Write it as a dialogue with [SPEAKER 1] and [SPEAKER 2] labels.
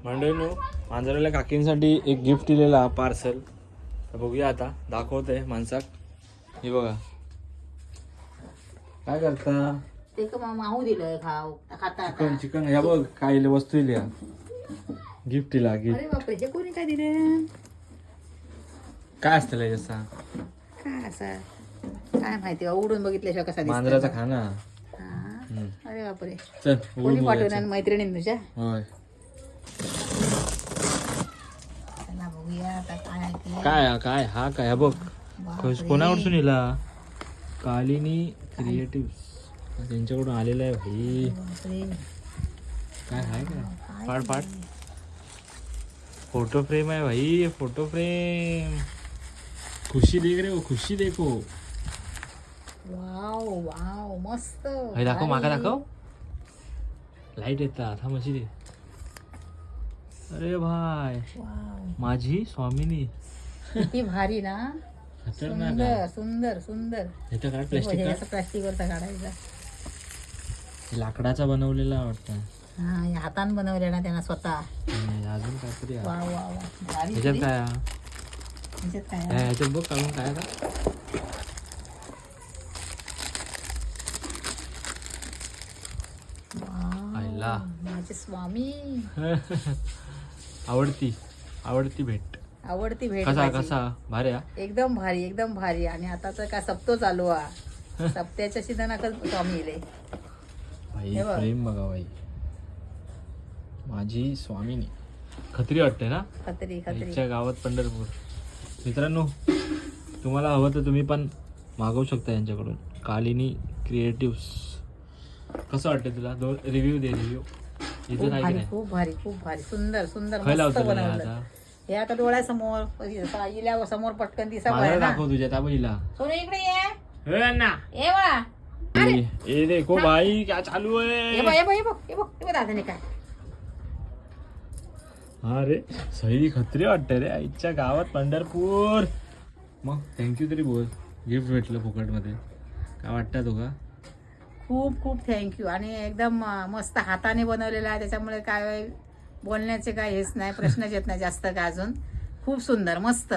[SPEAKER 1] मंडळींनो, मांजराला काकींसाठी एक गिफ्ट दिलेला पार्सल. तर बघूया आता, दाखवतोय माणसाक. हे बघा काय करता.
[SPEAKER 2] ते का माऊ दिलंय खाऊ खाता
[SPEAKER 1] चिकन चिकन ह्या बघ काय वस्तू दिली गिफ्ट दिला. गिफ्ट
[SPEAKER 2] अरे बापरे, हे कोणी काय दिले?
[SPEAKER 1] काय असतं याचा?
[SPEAKER 2] काय असं काय माहिती, उडून बघितल्याशिवाय कसा दिसतो
[SPEAKER 1] मांजराचा खाना.
[SPEAKER 2] हा. अरे बापरे,
[SPEAKER 1] चल
[SPEAKER 2] कोणी पाठवणार? मैत्रिणी तुझ्या?
[SPEAKER 1] होय.
[SPEAKER 2] चला बघूया आता काय आहे ते.
[SPEAKER 1] काय काय हा काय हा बघ.
[SPEAKER 2] बापरे.
[SPEAKER 1] कोणाकडून येला? कालिनी क्रिएटिव्ह त्यांच्याकडून आलेला आहे भाई.
[SPEAKER 2] बापरे.
[SPEAKER 1] काय आहे काय? पाड पाड. फोटो फ्रेम आहे भाई, फोटो फ्रेम. खुशी देख रे, खुशी देखो.
[SPEAKER 2] वाव वाव मस्त.
[SPEAKER 1] हे दाखव, माका दाखव. लाईट येतात हा मशी. अरे भाई,
[SPEAKER 2] वाव,
[SPEAKER 1] माझी स्वामिनी.
[SPEAKER 2] किती भारी ना.
[SPEAKER 1] खतरनाक
[SPEAKER 2] सुंदर
[SPEAKER 1] आहे.
[SPEAKER 2] सुंदर सुंदर.
[SPEAKER 1] ह्याचं काय प्लॅस्टिक
[SPEAKER 2] हे
[SPEAKER 1] का?
[SPEAKER 2] असं प्लास्टिकवरचा काढायचा.
[SPEAKER 1] लाकडाचा बनवलेला वाटतं.
[SPEAKER 2] हा, हे हातान बनवले ना त्यांना स्वतः.
[SPEAKER 1] नाही, अजून काहीतरी आहे.
[SPEAKER 2] वा वा वा, भारी.
[SPEAKER 1] ह्याच्यात काय आहे?
[SPEAKER 2] ह्याच्यात काय आहे?
[SPEAKER 1] ह्याच्यात बघ काढून काय का.
[SPEAKER 2] वाव,
[SPEAKER 1] आयला.
[SPEAKER 2] माझे स्वामी.
[SPEAKER 1] आवडती भेट.
[SPEAKER 2] आवडती भेट
[SPEAKER 1] कसा
[SPEAKER 2] माझी.
[SPEAKER 1] कसा भारी हा?
[SPEAKER 2] एकदम भारी एकदम भारी. आणि आताच काय सप्तो चालू आहे. सप्त्याच्या सीझनाकच स्वामी येले.
[SPEAKER 1] भाई
[SPEAKER 2] हे बघ.
[SPEAKER 1] प्रेम बघा भाई. माझी स्वामिनी. खत्री वाटते ना.
[SPEAKER 2] खत्री खत्री.
[SPEAKER 1] इच्छा गावात पंढरपूर. मित्रांनो, तुम्हाला हवं तर तुम्ही पण मागवू शकता यांच्याकडून. कालिनी क्रिएटिव्स. कसं वाटतं तुला? दोन रिव्ह्यू दे, रिव्ह्यू.
[SPEAKER 2] खूप
[SPEAKER 1] इथं आहे की
[SPEAKER 2] भारी
[SPEAKER 1] नाही?
[SPEAKER 2] खूप भारी खूप भारी. सुंदर सुंदर
[SPEAKER 1] खाय
[SPEAKER 2] मस्त
[SPEAKER 1] लावतो
[SPEAKER 2] बनवलं.
[SPEAKER 1] आता.
[SPEAKER 2] हे आता डोळ्यासमोर इल्या समोर पटकन दिसा
[SPEAKER 1] माझ्या
[SPEAKER 2] पाहिजे ना.
[SPEAKER 1] दाखव तुझ्या त्या बहिला.
[SPEAKER 2] सोनू इकडे ये.
[SPEAKER 1] हे अण्णा.
[SPEAKER 2] ये बा.
[SPEAKER 1] ये देखो भाई क्या चालू
[SPEAKER 2] ये
[SPEAKER 1] है.
[SPEAKER 2] बा ये बा ये बा ये बा ये बा दादाने काय.
[SPEAKER 1] हा रे, सही खत्री वाटते रे. आईच्या गावात पंढरपूर. मग थँक्यू तरी बोल, गिफ्ट भेटलं फुकटमध्ये. काय वाटतं तुका?
[SPEAKER 2] खूप खूप थँक्यू. आणि एकदम मस्त हाताने बनवलेला आहे, त्याच्यामुळे काय बोलण्याचे काय हेच नाही, प्रश्नच येत नाही जास्त काय. अजून खूप सुंदर मस्त.